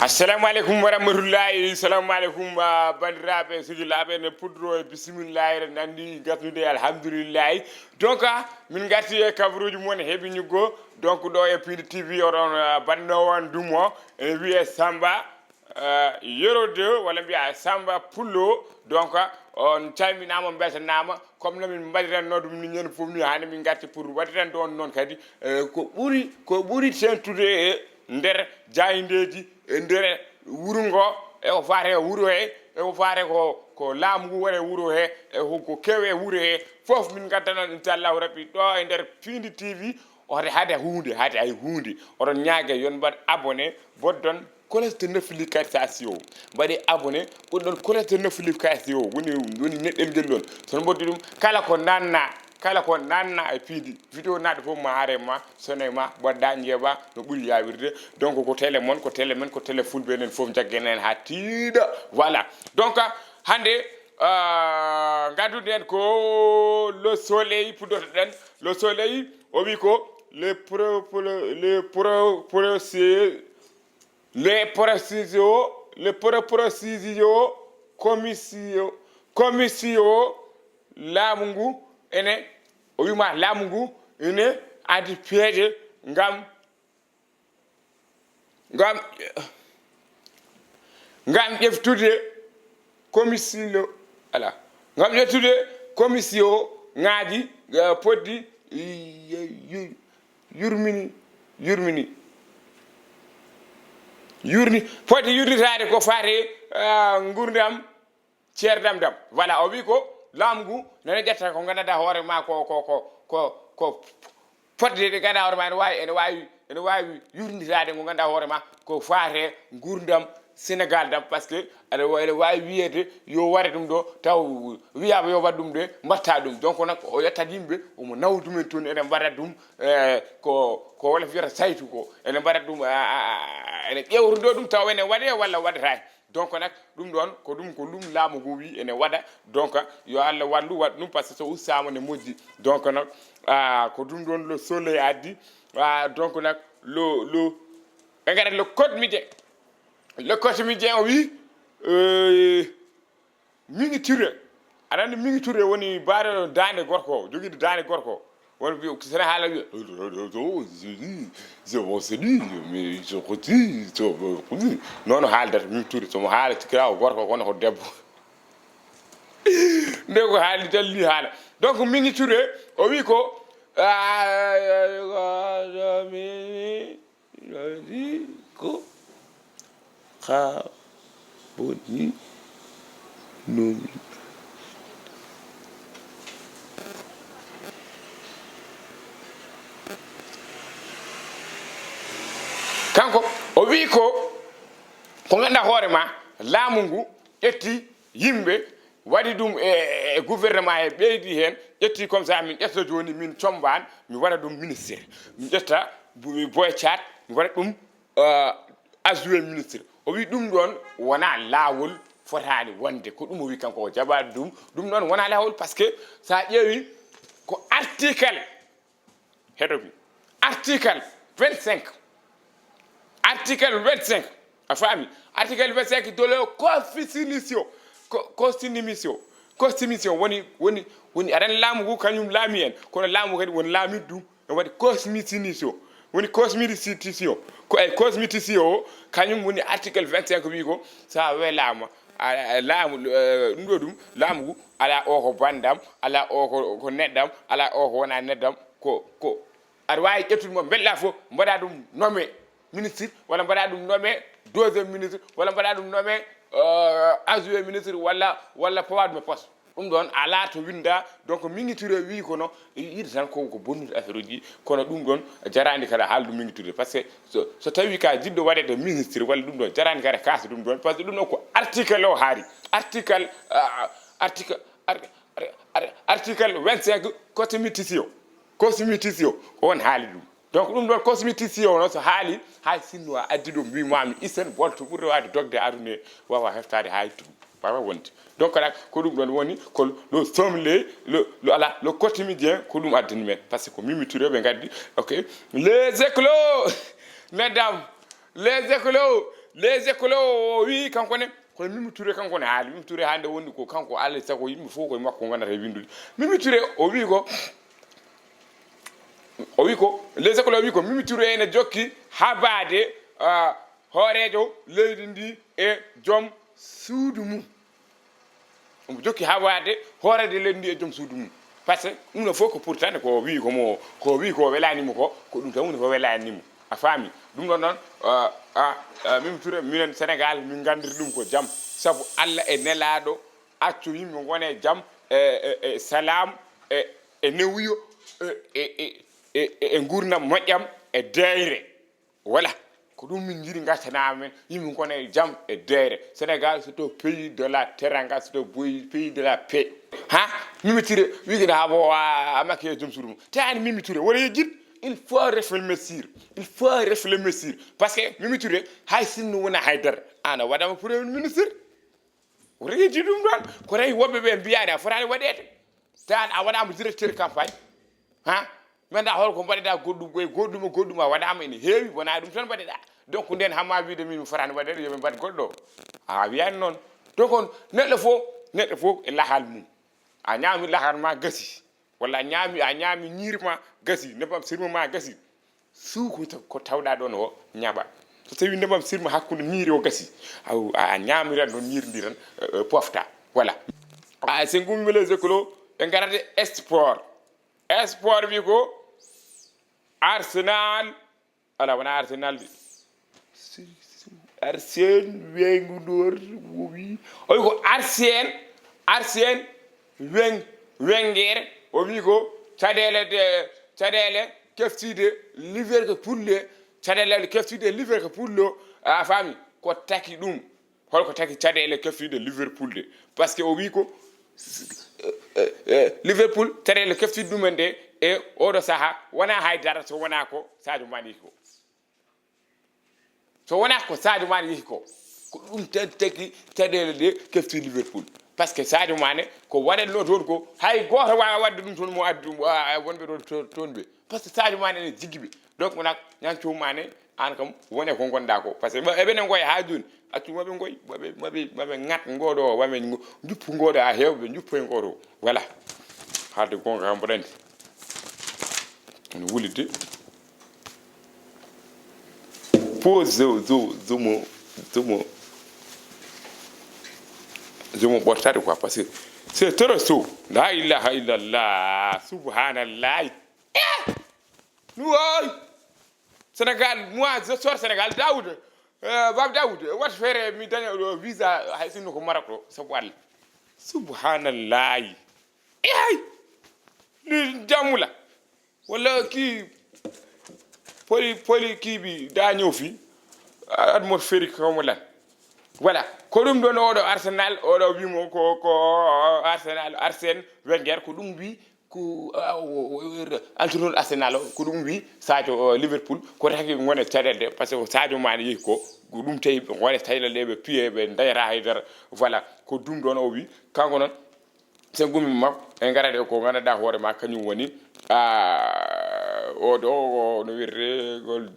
assalamu alaikum warahmatullahi assalamu alaikum bandiraɓe sugilaɓe ne pudro e bisimillahi nandi gasnude alhamdoulillahi donc min garti e kabaruuji mon heeɓi ñuggo donc ɗo e Piindi TV oɗon banno on dumo ene wiye Samba Yero 2 walla mbiya Samba Pullo donc on calminama beltanama comme no min mbaɗiranno ɗum ni ñande fof ni hande min garti pour waɗiran ɗon noon kadi ko ɓuuri tentude e nder jayindeji e nder wuro ngo e ko fate wuro he e ko fate ko laamu ngu woni wuro he e ko kewe wuro he fof min gaddanon inchallahu rabbi ɗo e nder Piindi TV hade hay hunde oɗon ñaague yon mbaɗ abonné boddon collecte notification mbaɗi abonné ɓoɗɗon collecte notification woni neɗɗel ngel ɗon sono mboddi ɗum kala ko nanna e Piindi vidéo naɗo fof ma are ma sone ma ɓodda jeeɓa no ɓuuri yawirde donc ko télé mon ko télé men ko télé fulɓe enen fof jagguen en ha tiiɗa voilà donc hande gadduɗen ko le soleil puddotoɗen le soleil o wi ko les commission laamu ngu ene o wima laamu ngu ene adi peeje ngam ƴeftude commission ala ngam ƴeftude commission ŋaaji poddi foti yurnitade ko fate gurdam ceerdam dam voilà o wi ko laamu ngu nene ƴetta ko gandanɗa hoore ma ko fotde ɗe gandanɗa hoore ma ene wawi yurnitade ko gandanɗa hoore ma ko fate gurdam Sénégal dam par ce que ene wawi wiyede yo ware ɗum ɗo taw wiyama yo waɗ ɗum de mbatta ɗum donc nak o yettat yimɓe omo nawa ɗumen toon ene mbaɗa ɗum ko wala fiyata saytu ko ene mbaɗa ɗum ene ƴewrudo ɗum taw ene waɗe walla waɗatani donc nak ɗum ɗon ko ɗum laamu ngu wi ene waɗa donc yo Allah wallu waɗa ɗum par ce que so ustama ne moƴƴi donc nak ko ɗum ɗon le soleil addi donc nak ɓe gaɗa le quotidien o wi Mingi Touré aɗa andi Mingi Touré woni baɗo dande gorko joguiɗo dande gorko won sene haala wi mais je reti noon haaldata Mingi Touré somo haala cikkira o gorko kono ko debbo nde ko haali dalli haala donc Mingi Touré o wi ko ko boni no kanko o wi ko ganduɗa hoore ma laamu ngu ƴetti yimɓe waɗi ɗum e gouvernement e ɓeydi hen ƴetti comme ça min ƴetta joni min combani mi waɗa ɗum ministére mi ƴetta Boy Thiat mi waɗa ɗum adjoint ministre o wi ɗum ɗon wona laawol fotani wonde ko ɗum o wi kanko o jaɓani ɗum ɗon wona laawol par ce que sa ƴeewi ko article heɗomi article 25 a faami article 25 de la constitution woni aɗan laamu ngu kañum laami en kono laamu kadi woni laamide ɗum ne waɗi constitution woni constitution o kañum woni article 25 wi ko sa welama laamu ɗum ɗo ɗum laamu ngu ala o ko bandam ala o ko neɗɗam ala o ko wona neɗɗam ko aɗa wawi ƴettude mo beɗɗa fof mbaɗa ɗum nommé ministre walla mbaɗa ɗum nommé deuxiéme ministre walla mbaɗa ɗum nommé adjoint ministre walla powade me poste ɗum ɗon ala to winda donc Mingi Touré wi kono yiɗi tan ko bonnude affaire uji kono ɗum ɗon jarani kada haaldu Mingi Touré par ce que so tawi ka jiɗɗo waɗede ministre walla ɗum ɗon jarani kada kaasa ɗum ɗon par ce que ɗum ɗon ko article o haari article 25 constitution ko won haali ɗum donc ɗum ɗon constitution noon so haali hay sinno a addi ɗum wimami isen bolto ɓurde wawde dogde aduna wawa heftade hay tum wawa wonde donc ala ko ɗum ɗon woni ko le sommelier le quotidien ko ɗum addani men par ce que ko Mimi Touré ɓe gaddi ok les écolos mesdames les écolos les écoles wi kanko ne ko Mimi Touré kanko ne haali Mimi Touré hande woni ko kanko Allah sago yimɓe fof koye makko ngannata windude Mimi Touré o wi ko les écoles o wi ko Mimi Touré ene jokki habade hoorejo leydi ndi e joom suudu mum omo jokki habade hoorede leydi ndi e joom suudu mum par ce que ɗum no fof ko pourtant ko wi ko welanimo ko ɗum tan woni ko welanimo a faami ɗum ɗon noon Mimi Touré minen Sénégal min gandiri ɗum ko jaam sabu Allah e nelaɗo accu yimɓe gone jaam e salam e newuyo e gurdam moƴƴam e deyre voilà ko ɗum min jiiɗi gartana men yimɓe gone jaam e deyre Sénégal c'est un pays de la teranga c'est un pays de la paix ha Mimi Touré wikino ha bo makki e joom suudu mum tani Mimi Touré wona yejjid il faut réfléchir parce que Mimi Touré hay sinno wona haydara ana waɗama premier ministre wona yejji ɗum ɗon ko tawi woɓɓe ɓe mbiyani a fotani waɗede tan a waɗama directeur campagne ha manda holko mbaɗeɗa goɗɗum a waɗama ene heewi wona ɗum tan mbaɗeɗa donc nden hamma wiide min fotani waɗede yoɓe mbaɗ goɗɗo a wiyani noon donc on neɗɗo fof e lahal mum a ñaami lahal ma gasi walla a ñaami ñiiri ma gasi nebam sirma ma gasi suuko ko tawɗa ɗon o ñaɓa so tawi nebam sirma hakkude ñiiri o gasi a ñaamiran ɗon ñiiri ndi tan pofta voilà so gummi les écoles ɓe garate sport wi ko Arsenal ala wona Arsenal de Arsène Wenger wi o wi ko Arsène Wenger o wi ko caɗele keftide Liverpool caɗele keftide Liverpool a faami ko taki ɗum holko taki caɗele keftide Liverpool de par ce que o wi ko Liverpool caɗele keftide ɗumen de e oɗo saaha wona haydara so wona ko Sadio Mané yehi ko so wona ko Sadio Mané yehi ko ɗum tan taki caɗele de keftide Liverpool par ce que Sadio Mané ko waɗatno toon ko hay goto wawa wadde ɗum toon mo addu wonɓe ɗo toon ɓe par ce que Sadio Mané ene jiggiɓe donc wona ñancowu Mané an kam wone ko gonɗa ko par ce que eɓenen goya ha joni accu maɓe goy maɓe ŋat ngoɗo o maɓe juppu ngoɗo ha hewɓe juppoye ngoɗo voilà haalde gonga kam mboɗa andi ene wulide pose zomo ɓortade quoi par ce que c'est trop chaud la ilaha illallah subhanallah nous Sénégal moi je sors Sénégal Daoud Bab Daoud wat feere mi daña visa hay sinno ko Maroc ɗo sabu Allah subhanallah ni jamula walla ki poli kiiɓi da ñëw fi admot féri kawmo lan voilà ko ɗum ɗon oɗo Arsenal oɗo wimo ko Arsenal Arsène Wenger ko ɗum wi ko entraîneur Arsenal ko ɗum wi Sadio Liverpool ko taki gone caɗelde par ce que Sadio Mané yehi ko ɗum tawi ɓe gone taylale ɓe piye ɓe dayata haydara voilà ko ɗum ɗon o wi kanko noon sen gumi makko en garade ko ganduɗa hoore ma kañum woni oɗo no wirte gol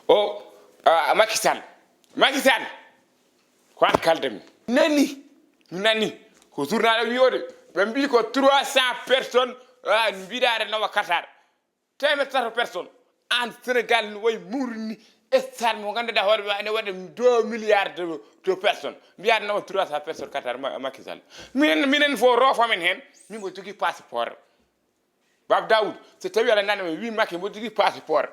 o Macky Sall ko an kaldami nani ko journal wiyode ɓe mbi ko 300 personnes mbiɗare nawa Qatar 300 personnes en Sénégal no wayi murni stade mo ganduɗa hoore ma ene waɗa 2 milliards de personnes mbiyaɗa nawa 300 personnes Qatar Macky Sall minen fo rofamen hen min mo jogui passeport Bab Daoud so tawi aɗa nana mi wi Macky mo jogui passeport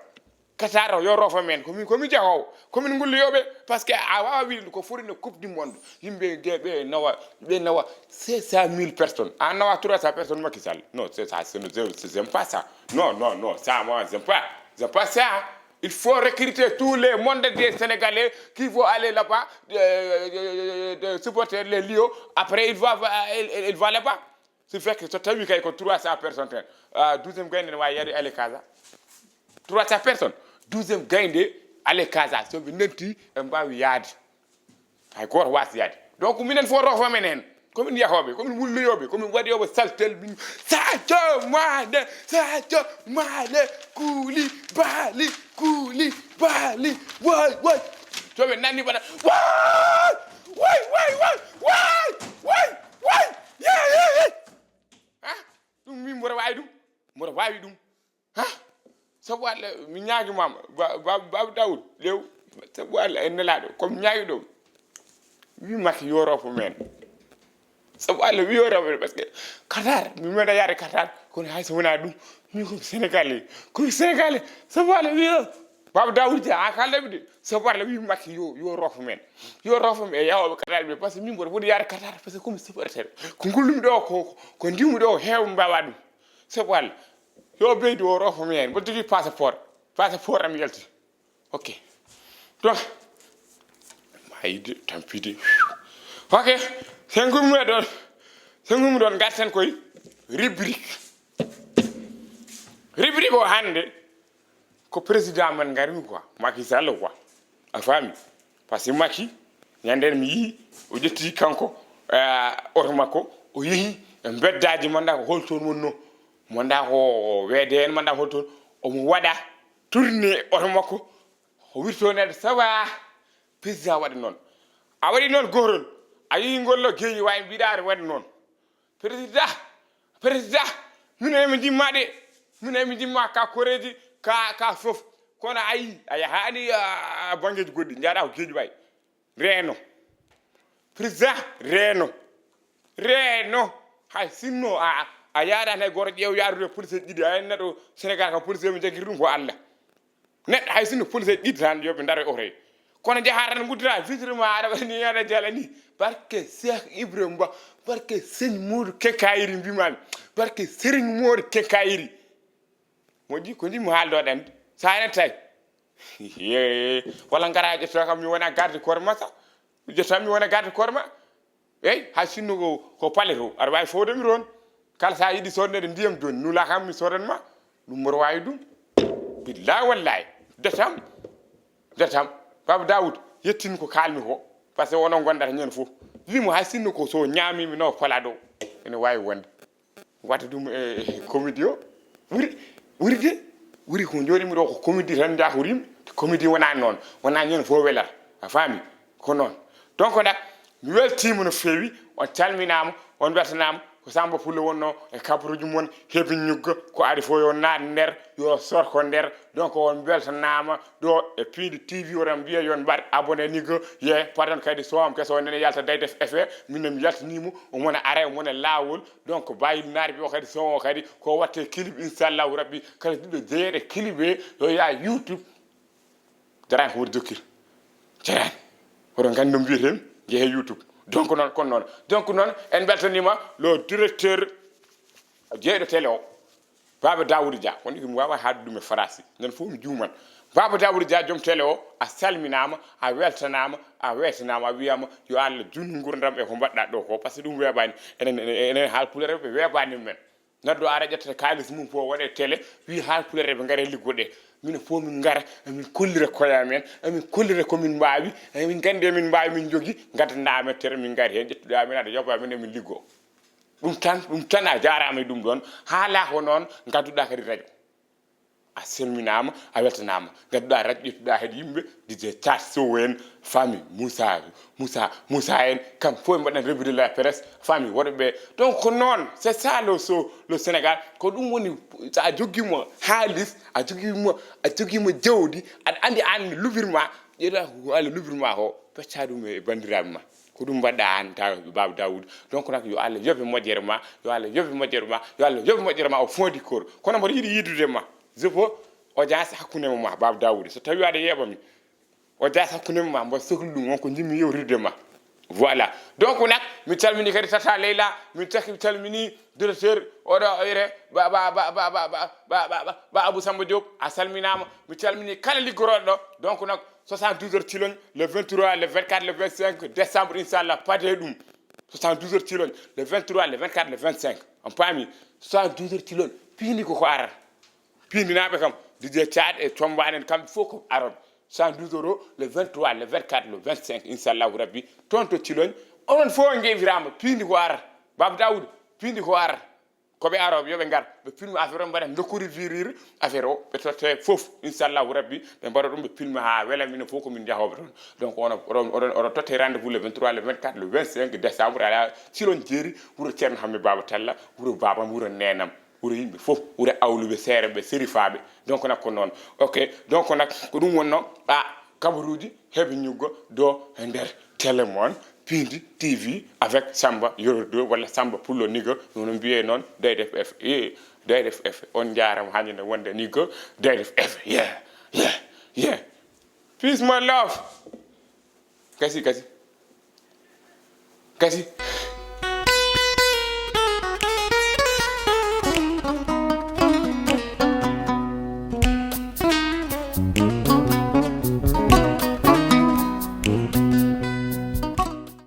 Qatar yo rofa men komi jahowo komin gulloyoɓe par ce que a wawa wiide ko forino coupe du monde yimɓe ɓe nawa 500 000 personnes an nawa 300 personnes Macky Sall non c'est ça j'aime pas ça non ça moi j'aime pas ça il faut recruter tous les mondes des Sénégalais qui vont aller là-bas de supporter les Lions après il va là-bas c'est fait que so tawi kay ko 300 personnes ten 12e gaynde ne wawi yade ale Casa 300 personnes 12e gaynde ale Casa so ɓe nenti ɓe mbawi yaade hay goto wasa yaade donc minen fo rofa men hen komin yahoɓe komin wulloyoɓe komin waɗiyoɓe saltel min Sadio Mané Koulibaly woy so ɓe nanni bana way ha ɗum min mboɗo wawi ɗum ha sabu Allah mi ñaagi mama babu Dawud lew sabu Allah en nelaɗo comme ñaagi ɗo wi makki yoropo men sabu Allah wi yoropo parce que Qatar mi meeɗa yaade Qatar kono hay so wona ɗum min komi Sénégalais sabu Allah wi babu Dawud Dia a kaldaɓe de sabu Allah wi makki yo rofo men e yawoɓe Qatar ɓe par ce que min mboɗo woɗi yaade Qatar par ce que komi supporter ko gullumi ɗo ko ndiwmi ɗo heewa mbawa ɗum sabu Allah yo beydi o rofo men mboɗo jogui passeport am yalti ok donc mayide tampide ok sen gummi ɗon garten koye rubrique o hande ko président men garmi quoi Macky Sall quoi a faami par ce que Macky ñanden mi yii o ƴetti kanko oto makko o yeehi e beddaji manda ko holton wonno manda ko VDN manda holton omo waɗa tourné oto makko o wirtonede sawa président waɗi noon a waɗi noon gotorol a yii ngollo geeñi wawi mbiɗa aɗa waɗi noon président min emi jimma ka koreji ka fof kono ayi a yahani bangeji goɗɗi jaɗa ko geeƴi wayi reeno président reeno hay sinno a yaadani hay goto ƴeew yaarude police ɗiɗi a neɗɗo Sénégal kam police mi jagguiri ɗum ko Allah neɗɗo hay sinno police ɗiɗi tan yoɓe daaro otoye kono jaha tan guddata vitre ma aɗa waɗani aɗa jala ni barke Cheikh Ibrahima Ba barke Serigne Modou Kenkayiri mbimami barke Serigne Modou Kenkayiri moƴƴi ko ndimo haaldoɗe ande sa enen tawi walla gara ƴetta kam mi wona garde corps ma sa ƴetta mi wona garde corps ma eyyi hay sinno ko paale to aɗa wawi fowdemi toon kala sa yiiɗi sodnede ndiyam joni nula kam mi sodanma ɗum mboɗo wawi ɗum billahi wallahi detam Baba Dawud yettin ko kalmi ko par ce que wonon gondata ñen fof wimo hay sinno ko so ñaamimi no fola ɗo ene wawi wonde watta ɗum e comédie o wuri ko jonimi ɗo ko comédie tan jakorimi comédie wona noon wona ñen fof welata a faami ko noon donc nag mi weltima no feewi on calminama on weltanama ko Samba Pulla wonno e kabaruuji mon heebi ñugga ko ari fo yo naat nder yo sorko nder donc on beltanama ɗo e Piindi TV oɗon mbiya yon mbaɗ abonné nigga ye pardon kadi sowam keso nene yalta dayde effet min mi yaltanimo omona ara omona lawol donc bayil naari ɓe o kadi son o kadi ko watte clip inchallahu rabbi kala ɗiɗo jeeyeɗe clip e yo ya YouTube jarani ko woɗi dokkir jarani oɗon gandi no mbiyeten jeehe YouTube donc noon en beltanima le directeur jeeɗo télé o Baba Dawud Dia kono mi wawa haade ɗum e français nden fof mi juuman Baba Dawud Dia joom télé o a salminama a weltanama a wetanama a wiyama yo Allah junnu gurdam e ko mbaɗɗa ɗo ko par ce que ɗum weeɓani enen haalpulare ɓe weeɓani men neɗɗo ara ƴettata kalis mum fof waɗe télé wi haalpulare ɓe gaare liggoɗe min fof min gara emin kollira koye men emin kollira komin mbawi emin gandi emin mbawi min jogui gaddanamen tere min gari hen ƴettuɗa min aɗa yoɓa min emin liggo ɗum tan a jarama e ɗum ɗon haala ko noon gadduɗa kadi radio a selminama a weltanama gadduɗa radio ƴettuɗa heeɗ yimɓe DJ Thiat Sow en famille Moussa en kam fof mbaɗen revue de la presse famille woɗɓe donc ko noon c'est ça le Sénégal ko ɗum woni sa joguimo haalis a joguimo jawdi aɗa andi an lubirma ƴeeɗa ko Allah lubirma ko pecca ɗum e bandiraɓe ma ko ɗum mbaɗɗa an taw Baba Dawud donc nak yo Allah yoɓe moƴƴere ma yo Allah yoɓe moƴƴere ma o fondi kor kono mboɗo yiiɗi yiidude ma je veux audience hakkunde ma Baba Dawud so tawi aɗa yeeɓami audience hakkunde ma mbo sohli ɗum wonko jimmi yewtide ma voilà donc nak mi calmini kadi Tata Leyla mi calmini directeur oɗo oyre ba Abou Samba Diop a salminama mi calmini kala liggoroɗo ɗo donc nak 72 heures Thilogne le 23 le 24 le 25 décembre inchallah pade ɗum 72 heures Thilogne le 23 le 24 le 25 on paami 72 heures Thilogne Piindi ko arata Piindi naɓe kam DJ Thiat e Tombane kamɓe fof ko aroɓe 112 euros le 23 le 24 le 25 inchallahu rabbi toon to Thilogne onon fof ngeewirama Piindi ko arata Baba Dawud Piindi ko arata ko be aro yo be ngar be film affaire mbare ndokuri virir affaire o be totte fof inshallah rabbi be mbaro dum be film ha wela min foko min jahobe don donc on totte rendez-vous le 23 le 24 le 25 décembre ala silon jeri wuro Ceerno Hammi Baba Talla wuro baba wuro nenam wuro yimbe fof wuro awlube serebe serifabe donc nak ko non ok donc nak ko dum wonno Kabaruuji Hebi Ñuggo do nder télé mon Piindi TV avec Samba Yoro 2 wala Samba Pullo niga non biye non day def F day def F on jaaram hanyne wonde niga day def F yeah peace my love kasi